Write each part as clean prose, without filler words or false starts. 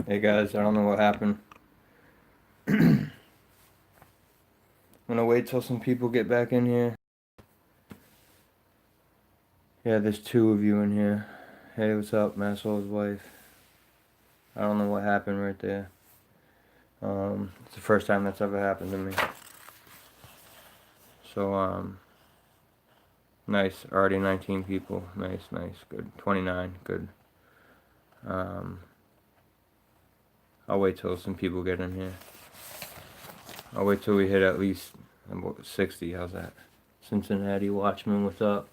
Hey guys, I don't know what happened. I'm gonna wait till some people get back in here. Yeah, there's two of you in here. Hey, what's up, Masshole's wife? I don't know what happened right there. It's the first time that's ever happened to me. So, nice. Already 19 people. Nice, good. 29, good. Um, I'll wait till some people get in here. I'll wait till we hit at least about 60. How's that? Cincinnati Watchman, what's up?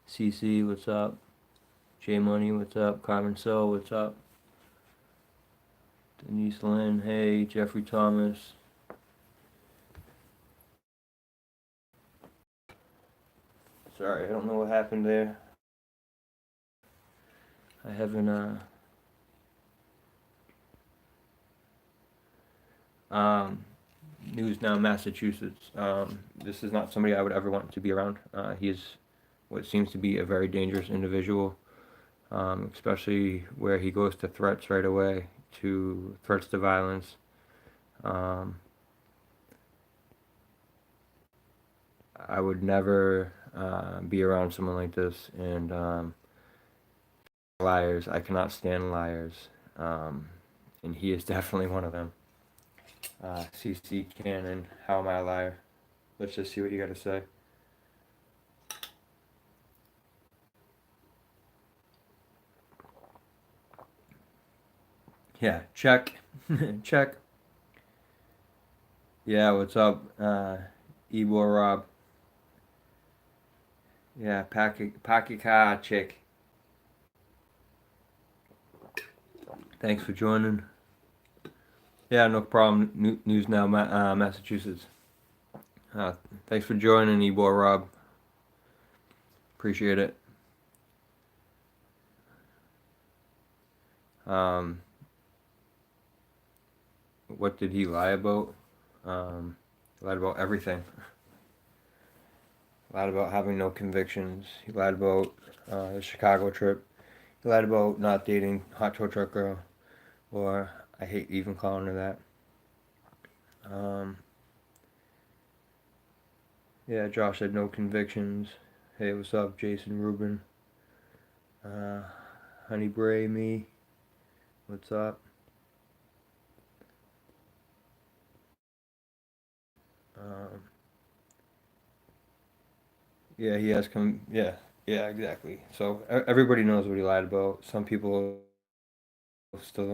CC, what's up? J Money, what's up? Carmen So, what's up? Denise Lynn, hey. Jeffrey Thomas. Sorry, I don't know what happened there. I haven't, News Now, Massachusetts. This is not somebody I would ever want to be around. He is what seems to be a very dangerous individual, especially where he goes to threats right away, to threats to violence. I would never be around someone like this, and liars. I cannot stand liars, and he is definitely one of them. CC Cannon, how am I a liar? Let's just see what you got to say. Yeah, check. Check. Yeah, what's up, Ebor Rob? Yeah, Pakika chick. Thanks for joining. Yeah, no problem. News Now, Massachusetts. Thanks for joining, Ebor Rob. Appreciate it. Um, what did he lie about? He lied about everything. He lied about having no convictions. He lied about the Chicago trip. He lied about not dating Hot Tow Truck Girl, or I hate even calling her that. Yeah, Josh had no convictions. Hey, what's up, Jason Rubin? Honey Bray, me. What's up? Um, yeah, he has come. Yeah, exactly. So everybody knows what he lied about. Some people still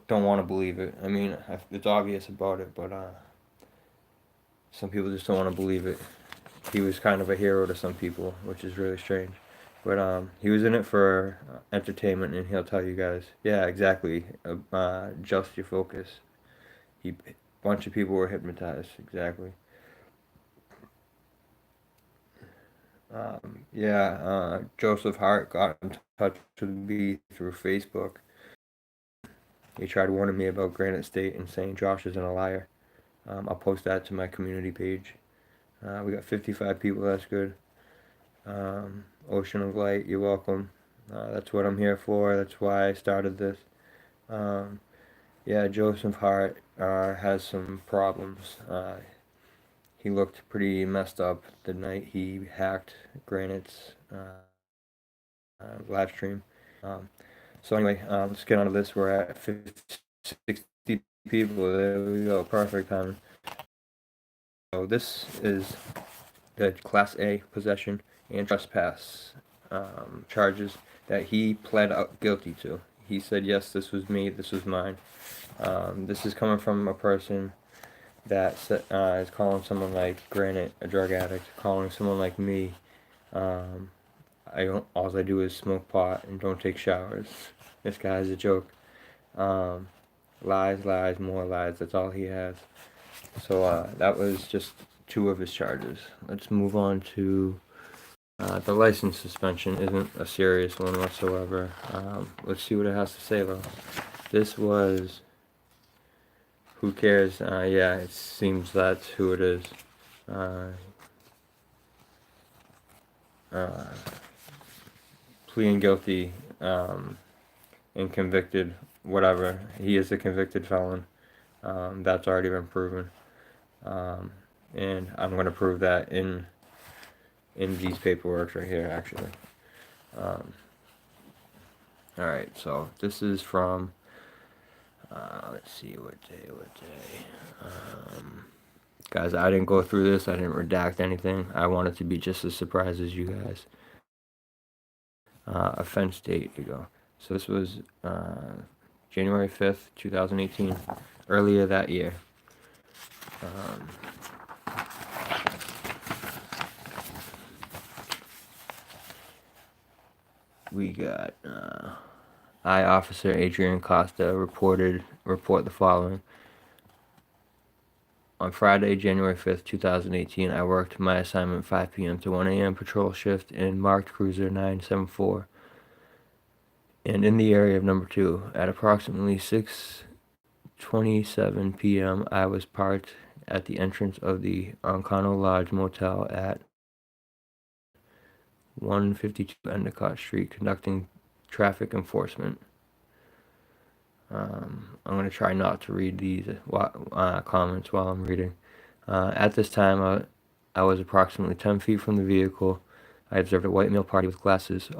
don't want to believe it. I mean, it's obvious about it, but some people just don't want to believe it. He was kind of a hero to some people, which is really strange. But he was in it for entertainment, and he'll tell you guys. Yeah, exactly. Just your focus. A bunch of people were hypnotized. Exactly. Joseph Hart got in touch with me through Facebook. He tried warning me about Granite State and saying Josh isn't a liar. I'll post that to my community page. We got 55 people. That's good. Ocean of Light, you're welcome. That's what I'm here for. That's why I started this. Um, yeah, Joseph Hart has some problems. He looked pretty messed up the night he hacked Granite's live stream. So anyway, let's get on to this. We're at 50, 60 people. There we go. Perfect timing. So this is the Class A possession and trespass charges that he pled out guilty to. He said, yes, this was me, this was mine. This is coming from a person that is calling someone like Granite a drug addict, calling someone like me. All I do is smoke pot and don't take showers. This guy's a joke. Lies, more lies. That's all he has. So that was just two of his charges. Let's move on to the license suspension. Isn't a serious one whatsoever. Let's see what it has to say though. This was. Who cares? Yeah, it seems that's who it is. Pleading guilty and convicted, whatever. He is a convicted felon. That's already been proven. And I'm going to prove that in these paperwork right here, actually. Alright, so this is from, let's see, what day. Guys, I didn't go through this. I didn't redact anything. I want it to be just as surprised as you guys. Offense date, you go. So this was January 5th, 2018, earlier that year. We got I, Officer Adrian Costa, report the following. On Friday, January 5th, 2018, I worked my assignment 5 p.m. to 1 a.m. patrol shift in marked cruiser 974 and in the area of number 2. At approximately 6:27 p.m., I was parked at the entrance of the Oncano Lodge Motel at 152 Endicott Street, conducting traffic enforcement. I'm going to try not to read these comments while I'm reading. At this time, I was approximately 10 feet from the vehicle. I observed a white male party with glasses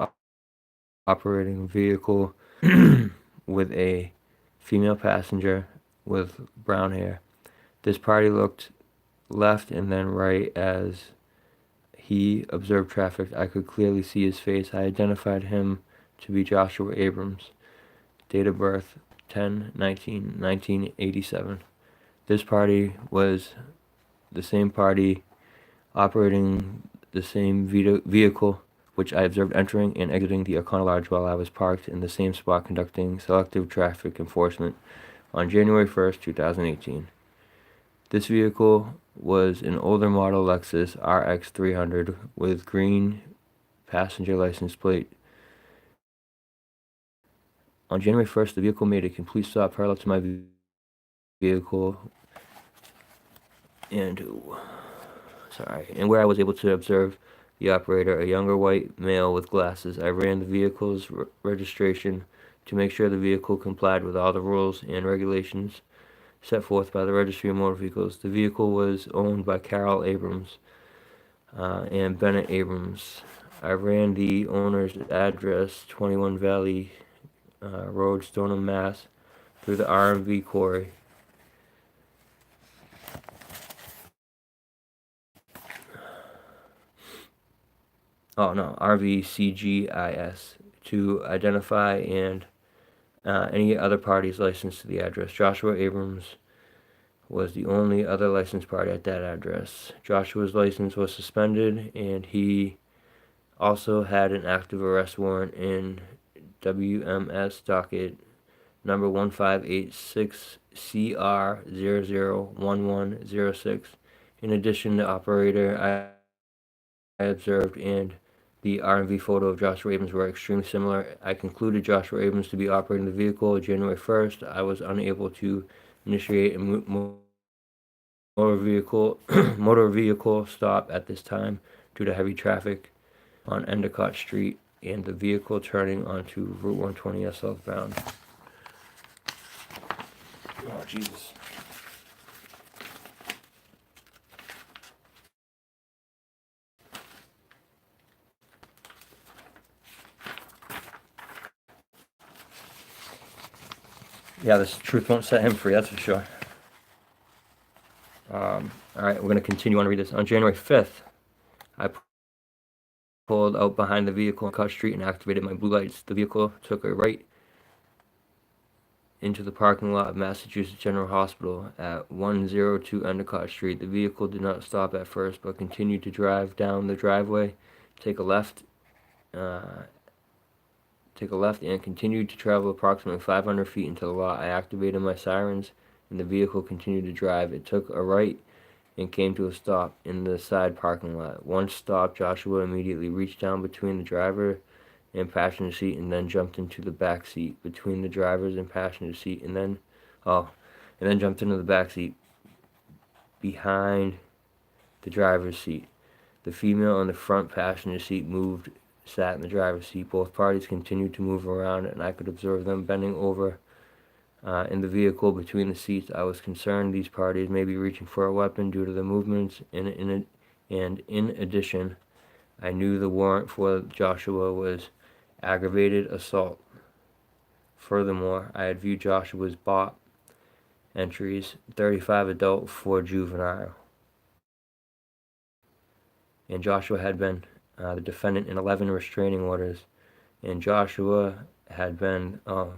operating a vehicle with a female passenger with brown hair. This party looked left and then right as he observed traffic. I could clearly see his face. I identified him to be Joshua Abrams. Date of birth 10/19/1987. This party was the same party operating the same vehicle which I observed entering and exiting the O'Connell Lodge while I was parked in the same spot conducting selective traffic enforcement on January 1st, 2018. This vehicle was an older model Lexus RX 300 with green passenger license plate. On January 1st, the vehicle made a complete stop parallel to my vehicle and where I was able to observe the operator, a younger white male with glasses. I ran the vehicle's registration to make sure the vehicle complied with all the rules and regulations set forth by the Registry of Motor Vehicles. The vehicle was owned by Carol Abrams and Bennett Abrams. I ran the owner's address, 21 Valley Road, Stoneham, Mass, through the RMV quarry. RVCGIS, to identify and any other parties licensed to the address. Joshua Abrams was the only other licensed party at that address. Joshua's license was suspended, and he also had an active arrest warrant in WMS docket number 1586CR001106. In addition, the operator I observed and the RMV photo of Joshua Abrams were extremely similar. I concluded Joshua Abrams to be operating the vehicle. January 1st, I was unable to initiate a motor vehicle stop at this time due to heavy traffic on Endicott Street and the vehicle turning onto Route 120 southbound. Oh, Jesus. Yeah, this truth won't set him free, that's for sure. Alright, we're going to continue on to read this. On January 5th, I pulled out behind the vehicle on Cut Street and activated my blue lights. The vehicle took a right into the parking lot of Massachusetts General Hospital at 102 Endicott Street. The vehicle did not stop at first, but continued to drive down the driveway, take a left, and continued to travel approximately 500 feet into the lot. I activated my sirens, and the vehicle continued to drive. It took a right and came to a stop in the side parking lot. Once stopped, Joshua immediately reached down between the driver and passenger seat and then jumped into the back seat between the driver's and passenger seat and then jumped into the back seat behind the driver's seat. The female on the front passenger seat moved sat in the driver's seat. Both parties continued to move around, and I could observe them bending over in the vehicle between the seats. I was concerned these parties may be reaching for a weapon due to the movements, and in addition, I knew the warrant for Joshua was aggravated assault. Furthermore, I had viewed Joshua's BOP entries, 35 adult, 4 juvenile. And Joshua had been the defendant in 11 restraining orders. And Joshua had been, I'll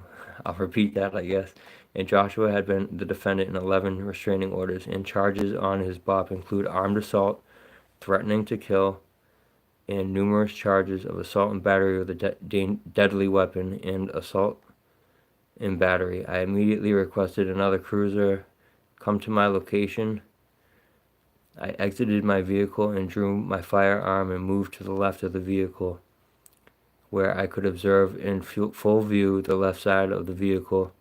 repeat that, I guess. And Joshua had been the defendant in 11 restraining orders. And charges on his BOP include armed assault, threatening to kill, and numerous charges of assault and battery with a deadly weapon and assault and battery. I immediately requested another cruiser come to my location. I exited my vehicle and drew my firearm and moved to the left of the vehicle, where I could observe in full view the left side of the vehicle,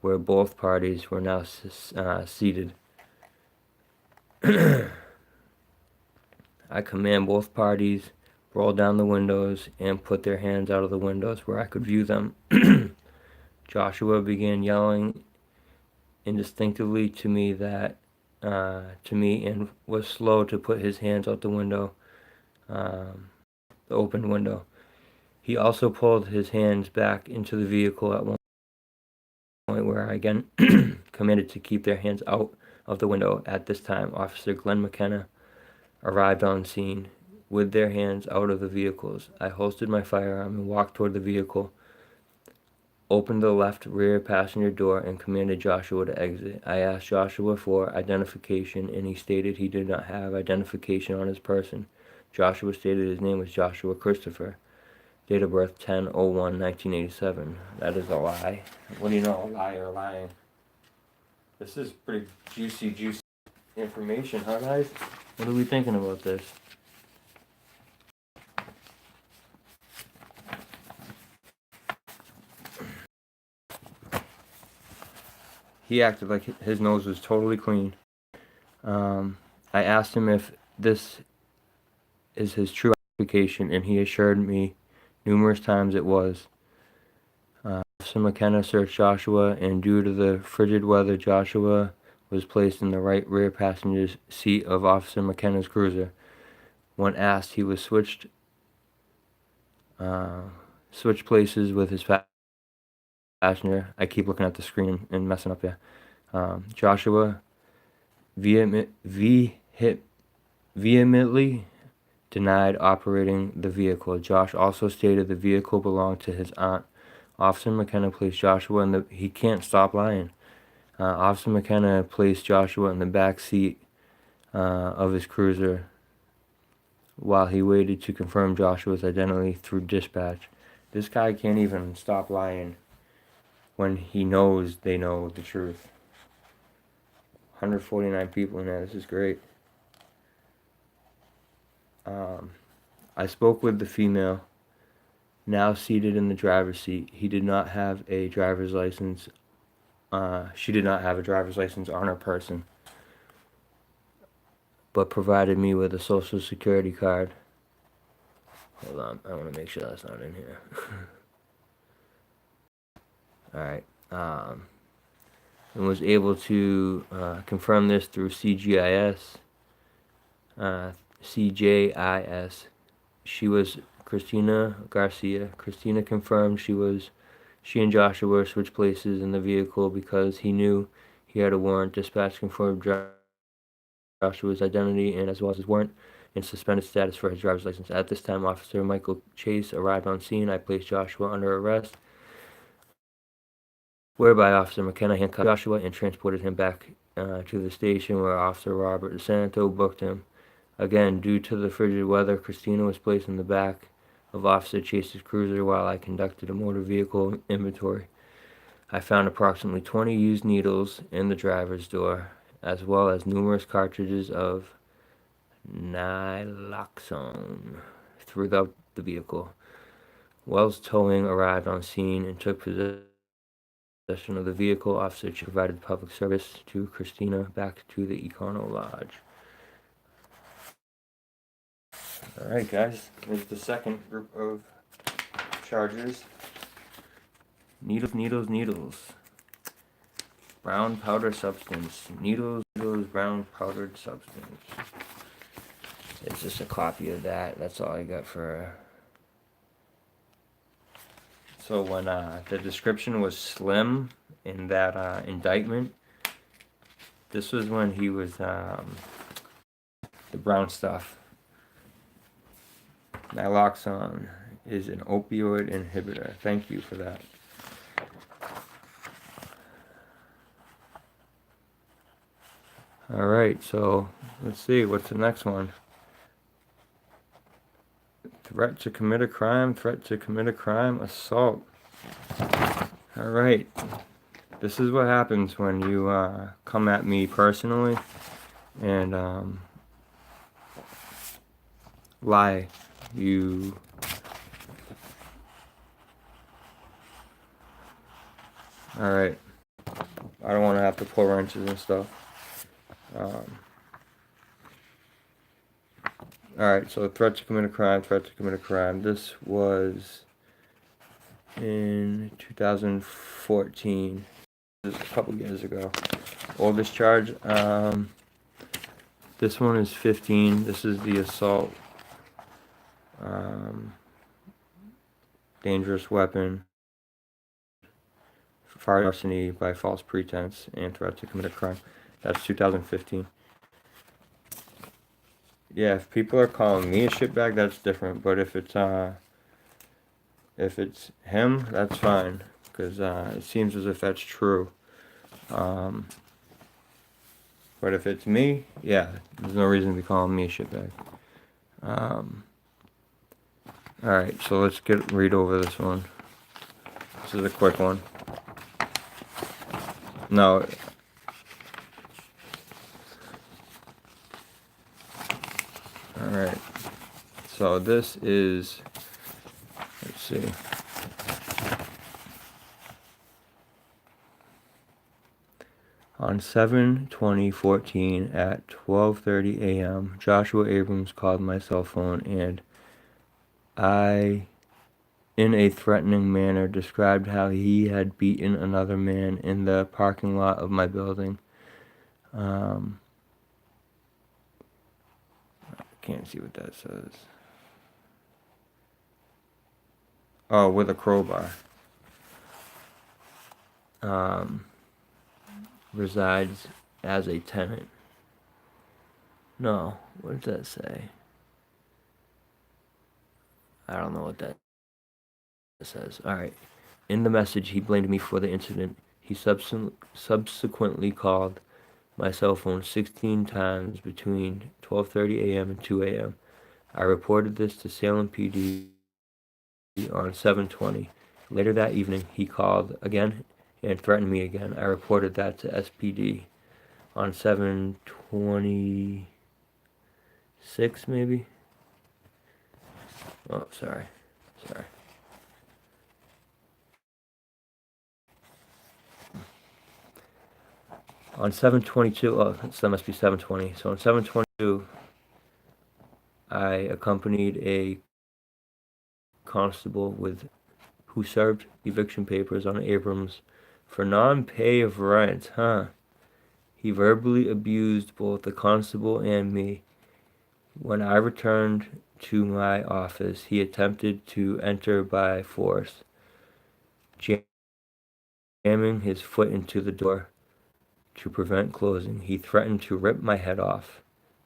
where both parties were now seated. I command both parties roll down the windows and put their hands out of the windows where I could view them. Joshua began yelling indistinctly to me and was slow to put his hands out the window, the open window. He also pulled his hands back into the vehicle at one point, where I again commanded to keep their hands out of the window. At this time, Officer Glenn McKenna arrived on scene with their hands out of the vehicles. I holstered my firearm and walked toward the vehicle, opened the left rear passenger door, and commanded Joshua to exit. I asked Joshua for identification, and he stated he did not have identification on his person. Joshua stated his name was Joshua Christopher. Date of birth 10/01/1987. That is a lie. What do you know? A liar lying. This is pretty juicy information, huh, guys? What are we thinking about this? He acted like his nose was totally clean. I asked him if this is his true identification, and he assured me numerous times it was. Officer McKenna searched Joshua, and due to the frigid weather, Joshua was placed in the right rear passenger seat of Officer McKenna's cruiser. When asked, he was switched places with his passenger. I keep looking at the screen and messing up here. Joshua vehemently denied operating the vehicle. Josh also stated the vehicle belonged to his aunt. Officer McKenna placed Joshua in he can't stop lying. Officer McKenna placed Joshua in the back seat of his cruiser while he waited to confirm Joshua's identity through dispatch. This guy can't even stop lying when he knows they know the truth. 149 people in there. This is great. I spoke with the female, now seated in the driver's seat. He did not have a driver's license. She did not have a driver's license on her person, but provided me with a social security card. Hold on, I want to make sure that's not in here. Alright, and was able to confirm this through CGIS. CJIS. She was Christina Garcia. Christina confirmed she and Joshua switched places in the vehicle because he knew he had a warrant. Dispatch confirmed Joshua's identity and as well as his warrant and suspended status for his driver's license. At this time, Officer Michael Chase arrived on scene. I placed Joshua under arrest, whereby Officer McKenna handcuffed Joshua and transported him back to the station where Officer Robert DeSanto booked him. Again, due to the frigid weather, Christina was placed in the back of Officer Chase's cruiser while I conducted a motor vehicle inventory. I found approximately 20 used needles in the driver's door, as well as numerous cartridges of naloxone throughout the vehicle. Wells Towing arrived on scene and took possession of the vehicle. Officer provided public service to Christina back to the Econo Lodge. Alright guys, here's the second group of charges. Needles, needles, needles. Brown powder substance. Needles, needles, brown powdered substance. It's just a copy of that. That's all I got for... So when the description was slim in that indictment, this was when he was the brown stuff. Naloxone is an opioid inhibitor. Thank you for that. Alright, so let's see, what's the next one? Threat to commit a crime, assault. Alright, this is what happens when you come at me personally and lie. Alright, I don't want to have to pull wrenches and stuff. Alright, so threat to commit a crime, This was in 2014. This is a couple years ago. Oldest charge, this one is 15. This is the assault. Dangerous weapon. Fire larceny by false pretense and threat to commit a crime. That's 2015. Yeah, if people are calling me a shitbag, that's different. But if it's him, that's fine, because it seems as if that's true. But if it's me, yeah, there's no reason to be calling me a shitbag. Alright, so let's read over this one. This is a quick one. No. Alright. So this is, let's see. On 7/20/14 at 12:30 a.m., Joshua Abrams called my cell phone and I, in a threatening manner, described how he had beaten another man in the parking lot of my building. I can't see what that says. Oh, with a crowbar. Resides as a tenant. No, what does that say? I don't know what that says. Alright. In the message, he blamed me for the incident. He subsequently called my cell phone 16 times between 12:30 a.m. and 2 a.m. I reported this to Salem PD on 7/20. Later that evening, he called again and threatened me again. I reported that to SPD on 7/26, maybe? Oh, sorry. On 7/22, oh, so that must be 7/20. So on 7/22, I accompanied a constable who served eviction papers on Abrams for non-pay of rent, He verbally abused both the constable and me. When I returned to my office, he attempted to enter by force, jamming his foot into the door to prevent closing. He threatened to rip my head off,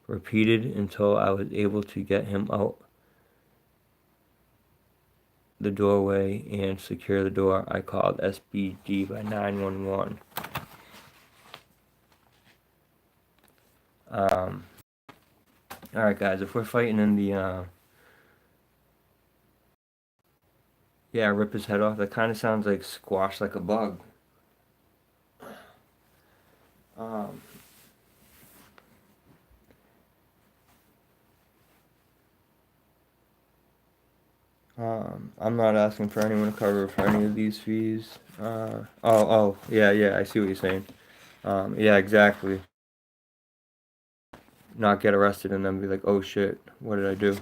repeated until I was able to get him out the doorway and secure the door. I called SBD by 911. Alright guys, if we're fighting in the rip his head off, that kind of sounds like squash like a bug. I'm not asking for anyone to cover for any of these fees. Yeah, I see what you're saying. Yeah, exactly. Not get arrested and then be like, oh shit, what did I do?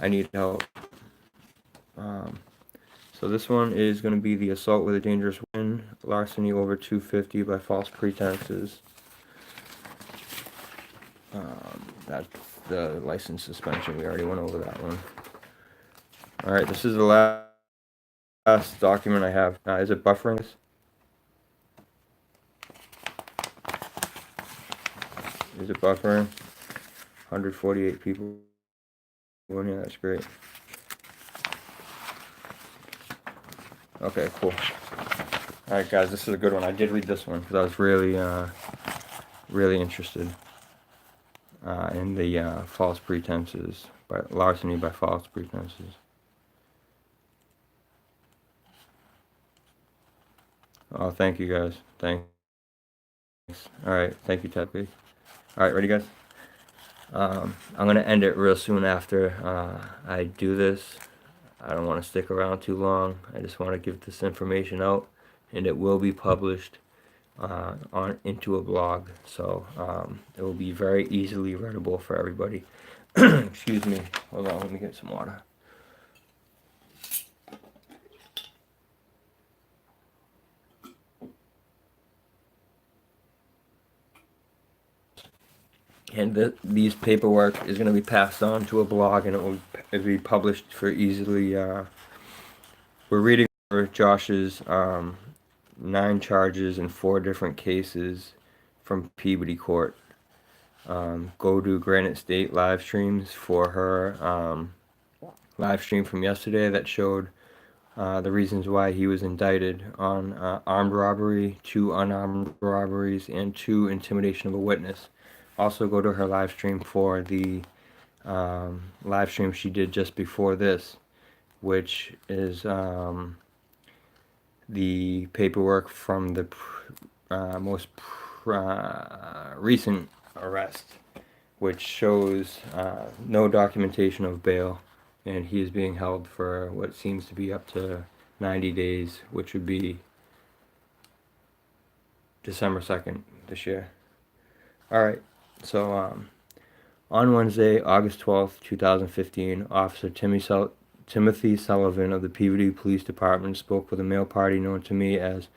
I need help. So this one is going to be the assault with a dangerous weapon, larceny over 250 by false pretenses. That's the license suspension. We already went over that one. Alright, this is the last document I have. Is it buffering? Is it buffering? 148 people in here. That's great. Okay, cool. Alright guys, this is a good one. I did read this one because I was really interested in the false pretenses, larceny by false pretenses. Oh, thank you guys. Thanks. Alright, thank you, Ted. Alright, ready guys? I'm going to end it real soon after I do this. I don't want to stick around too long. I just want to give this information out, and it will be published into a blog, so it will be very easily readable for everybody. Excuse me. Hold on, let me get some water. And these paperwork is going to be passed on to a blog, and it'll be published for easily. We're reading over Josh's 9 charges in 4 different cases from Peabody Court. Go to Granite State live streams for her live stream from yesterday that showed the reasons why he was indicted on armed robbery, 2 unarmed robberies, and 2 intimidation of a witness. Also go to her live stream for the live stream she did just before this, which is the paperwork from the most recent arrest, which shows no documentation of bail, and he is being held for what seems to be up to 90 days, which would be December 2nd this year. Alright, so on Wednesday, August 12th, 2015, Officer Timothy Sullivan of the Peabody Police Department spoke with a male party known to me as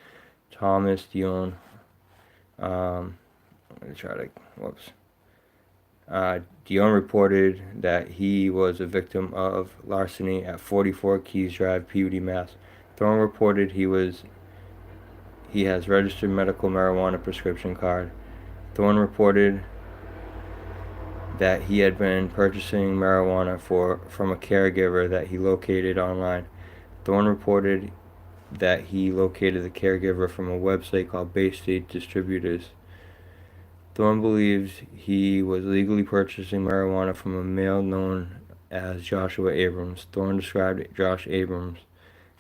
Thomas Dion. I'm going to try to, whoops. Dion reported that he was a victim of larceny at 44 Keys Drive, Peabody, Mass. Thorne reported he has registered medical marijuana prescription card. Thorne reported that he had been purchasing marijuana from a caregiver that he located online. Thorne reported that he located the caregiver from a website called Bay State Distributors. Thorne believes he was legally purchasing marijuana from a male known as Joshua Abrams. Thorne described Josh Abrams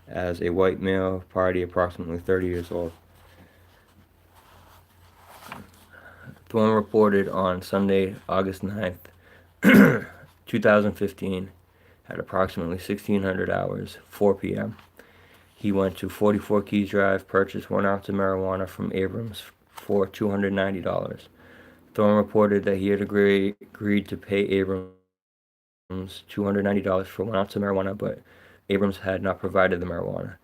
as a white male party approximately 30 years old. Thorne reported on Sunday, August 9th, 2015, at approximately 1600 hours, 4 p.m. He went to 44 Keys Drive, purchased 1 ounce of marijuana from Abrams for $290. Thorne reported that he had agreed to pay Abrams $290 for 1 ounce of marijuana, but Abrams had not provided the marijuana.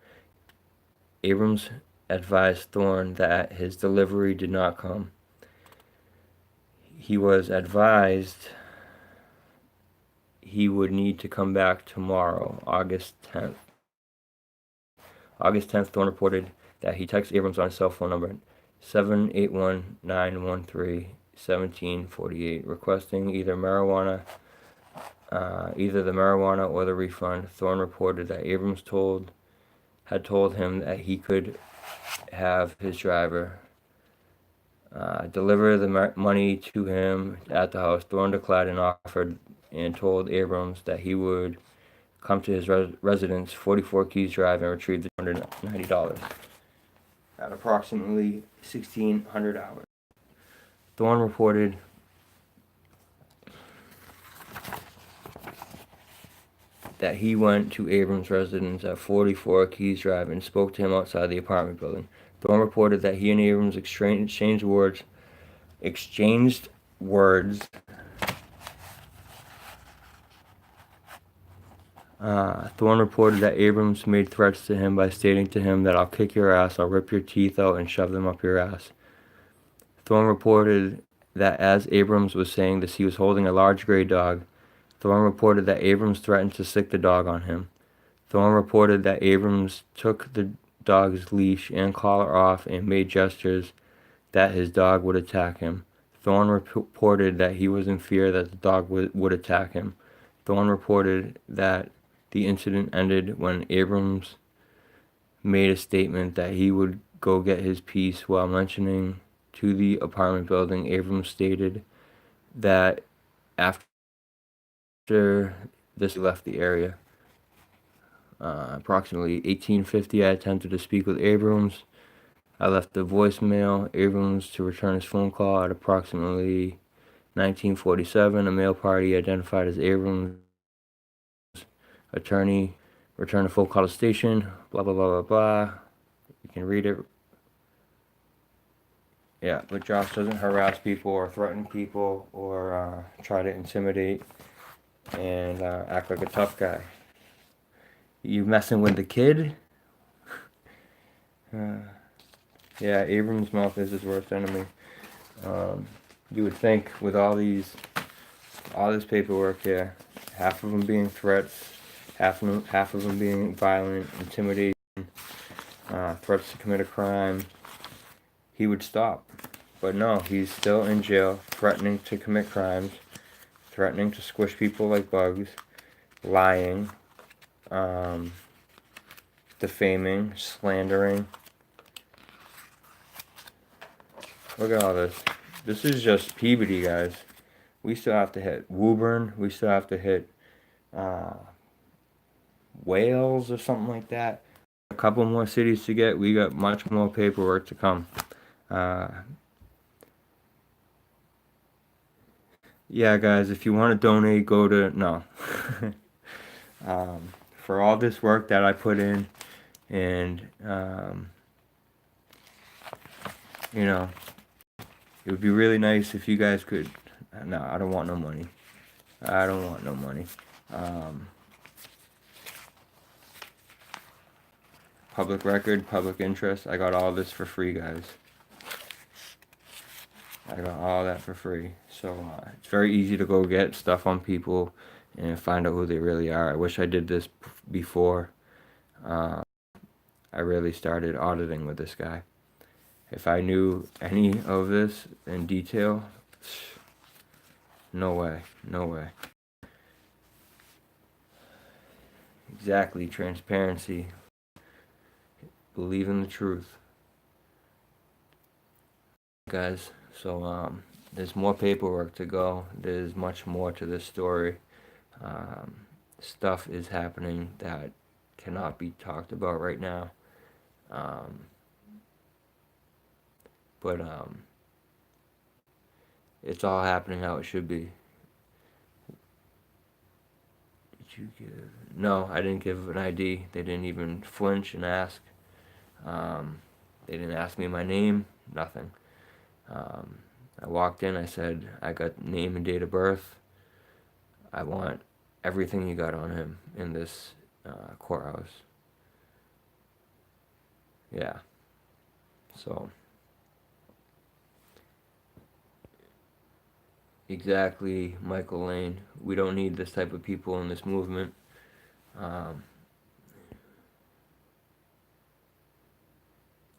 Abrams advised Thorne that his delivery did not come. He was advised he would need to come back tomorrow, August 10th. August 10th, Thorne reported that he texted Abrams on his cell phone number 781-913-1748, requesting either the marijuana or the refund. Thorne reported that Abrams had told him that he could have his driver deliver the money to him at the house. Thorne declined and offered and told Abrams that he would come to his residence, 44 Keys Drive, and retrieve the $290 at approximately 1600 hours. Thorne reported that he went to Abrams' residence at 44 Keys Drive and spoke to him outside the apartment building. Thorne reported that he and Abrams exchanged words Thorne reported that Abrams made threats to him by stating to him that I'll kick your ass, I'll rip your teeth out and shove them up your ass. Thorne reported that as Abrams was saying this, he was holding a large gray dog. Thorne reported that Abrams threatened to sick the dog on him. Thorne reported that Abrams took the dog's leash and collar off and made gestures that his dog would attack him. Thorne reported that he was in fear that the dog would attack him. Thorne reported that the incident ended when Abrams made a statement that he would go get his piece. While mentioning to the apartment building, Abrams stated that after this he left the area. Approximately 1850, I attempted to speak with Abrams. I left a voicemail. Abrams to return his phone call at approximately 1947. A mail party identified as Abrams' attorney returned a phone call to station. Blah blah blah blah blah. You can read it. Yeah, but Josh doesn't harass people or threaten people or try to intimidate and act like a tough guy. You messing with the kid? Yeah, Abrams' mouth is his worst enemy. You would think with all this paperwork here, half of them being threats, half of them being violent, intimidation, threats to commit a crime, he would stop. But no, he's still in jail, threatening to commit crimes, threatening to squish people like bugs, lying, defaming, slandering. Look at all this. This is just Peabody, guys. We still have to hit Woburn. We still have to hit Wales or something like that. A couple more cities to get. We got much more paperwork to come. Yeah, guys, if you want to donate, go to... No. For all this work that I put in, and, you know, it would be really nice if you guys could... No, I don't want no money. I don't want no money. Public record, public interest. I got all this for free, guys. I got all that for free. So it's very easy to go get stuff on people and find out who they really are. I wish I did this before I really started auditing with this guy. If I knew any of this in detail, no way, no way. Exactly, transparency. Believe in the truth. Guys, so there's more paperwork to go. There's much more to this story. Stuff is happening that cannot be talked about right now. But it's all happening how it should be. Did you give... No, I didn't give an ID. They didn't even flinch and ask. They didn't ask me my name, nothing. I walked in, I said, I got name and date of birth. I want everything you got on him in this courthouse. Yeah. So... Exactly, Michael Lane. We don't need this type of people in this movement.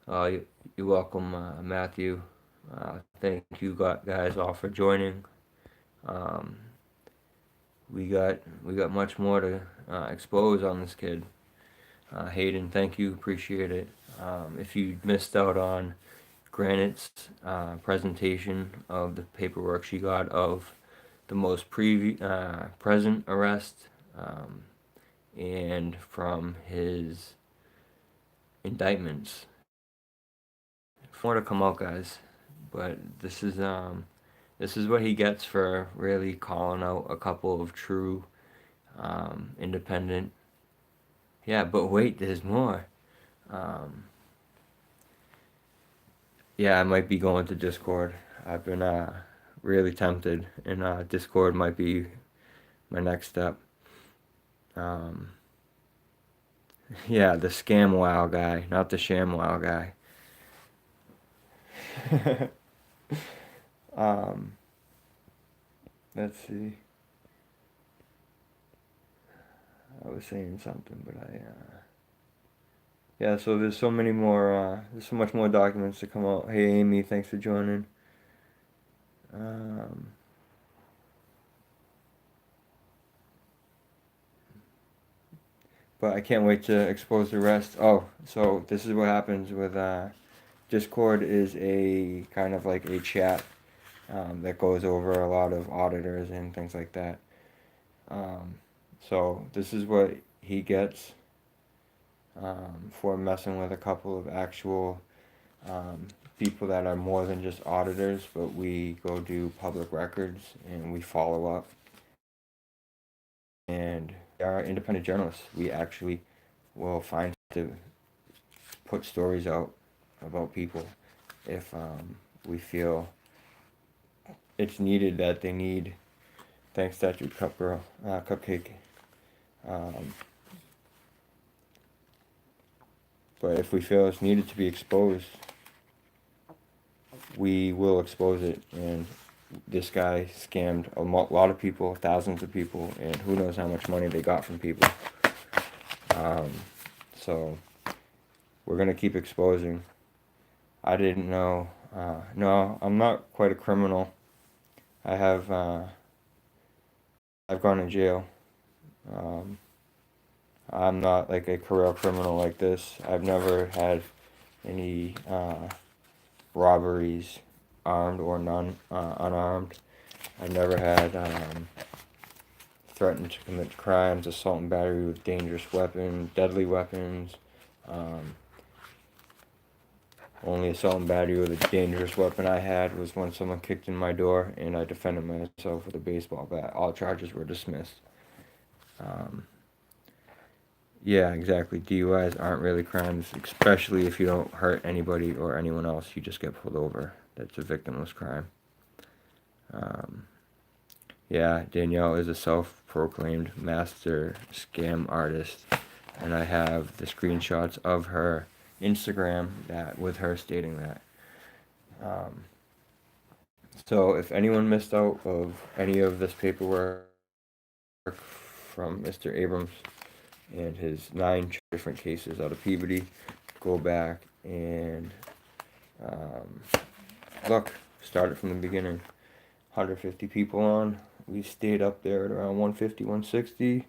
You're welcome, Matthew. Thank you guys all for joining. We got much more to expose on this kid. Hayden, thank you, appreciate it. If you missed out on Granite's presentation of the paperwork she got of the most present arrest and from his indictments. More to come out, guys, but this is what he gets for really calling out a couple of true independent. Yeah, but wait, there's more. Yeah, I might be going to Discord. I've been really tempted, and Discord might be my next step. Um, yeah, the scam wow guy, not the sham wow guy. um, let's see. I was saying something, but yeah. So there's so many more. There's so much more documents to come out. Hey, Amy, thanks for joining. Um, but I can't wait to expose the rest. Oh, so this is what happens with Discord is a kind of like a chat that goes over a lot of auditors and things like that. Um, so this is what he gets for messing with a couple of actual um, people that are more than just auditors, but we go do public records and we follow up. And we are independent journalists. We actually will find to put stories out about people if we feel it's needed that they need. Thanks, Statute Cup Girl, Cupcake. Um, but if we feel it's needed to be exposed, we will expose it. And this guy scammed a lot of people, thousands of people, and who knows how much money they got from people. Um, so we're gonna keep exposing. I didn't know. No, I'm not quite a criminal. I have. I've gone to jail. Um, I'm not like a career criminal like this. I've never had any robberies, armed or unarmed. I've never had threatened to commit crimes, assault and battery with dangerous weapons, deadly weapons. Um, Only assault and battery with a dangerous weapon I had was when someone kicked in my door and I defended myself with a baseball bat. All charges were dismissed. Um, yeah, exactly. DUIs aren't really crimes, especially if you don't hurt anybody or anyone else. You just get pulled over. That's a victimless crime. Um, yeah, Danielle is a self-proclaimed master scam artist, and I have the screenshots of her Instagram that with her stating that. Um, so if anyone missed out of any of this paperwork from Mr. Abrams and his 9 different cases out of Peabody, go back and um, look, start it from the beginning. 150 people on. We stayed up there at around 150, 160.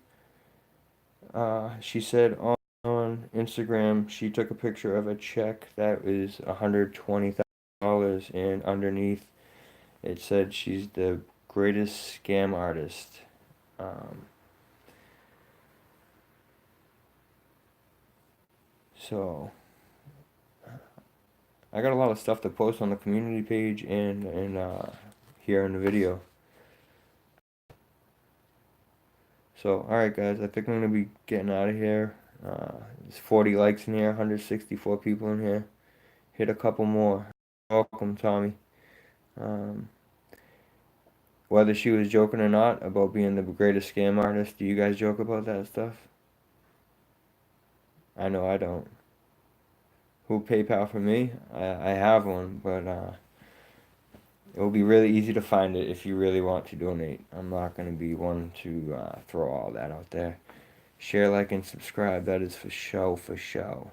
She said on Instagram she took a picture of a check that was $120,000, and underneath it said she's the greatest scam artist. Um, so I got a lot of stuff to post on the community page and here in the video. So alright guys, I think I'm gonna be getting out of here. There's 40 likes in here, 164 people in here. Hit a couple more. Welcome, Tommy. Um, Whether she was joking or not about being the greatest scam artist, do you guys joke about that stuff? I know I don't. Who PayPal for me? I have one, but it will be really easy to find it if you really want to donate. I'm not going to be one to throw all that out there. Share, like, and subscribe. That is for show, for show.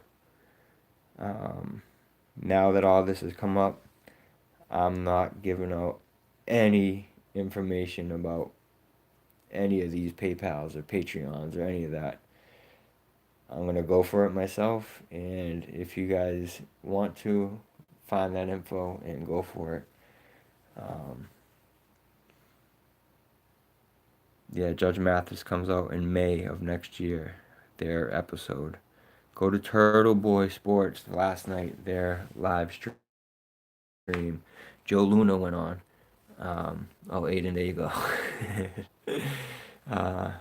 Now that all this has come up, I'm not giving out any information about any of these PayPals or Patreons or any of that. I'm gonna go for it myself, and if you guys want to find that info and go for it. Um, yeah, Judge Mathis comes out in May of next year, their episode. Go to Turtle Boy Sports last night, their live stream. Joe Luna went on. Oh, Aiden, there you go. uh,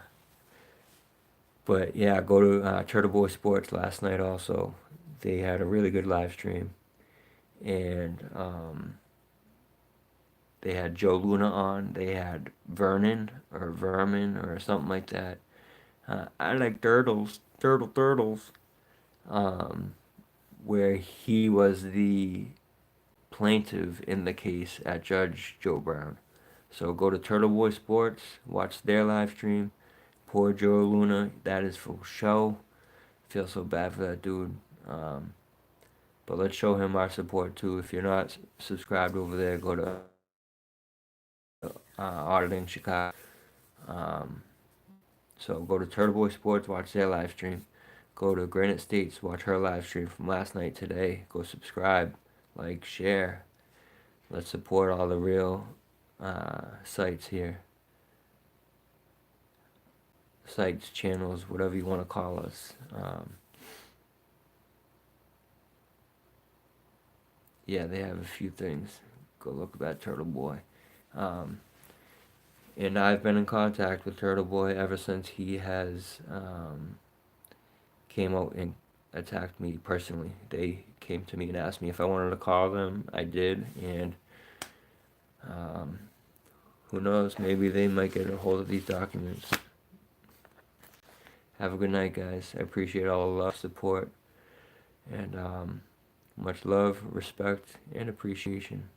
but yeah, go to Turtle Boy Sports last night also. They had a really good live stream. And they had Joe Luna on. They had Vernon or Vermin or something like that. I like turtles. Um, where he was the plaintiff in the case at Judge Joe Brown. So go to Turtle Boy Sports, watch their live stream. Poor Joe Luna, that is for show. Feel so bad for that dude. Um, but let's show him our support too. If you're not subscribed over there, go to Auditing Chicago. Um, so go to Turtle Boy Sports, watch their live stream. Go to Granite States, watch her live stream from last night today. Go subscribe, like, share. Let's support all the real sites here. Sites, channels, whatever you want to call us. Yeah, they have a few things. Go look at that Turtle Boy. Um, and I've been in contact with Turtle Boy ever since he has came out and attacked me personally. They came to me and asked me if I wanted to call them. I did, and um, who knows? Maybe they might get a hold of these documents. Have a good night, guys. I appreciate all the love, support, and much love, respect, and appreciation.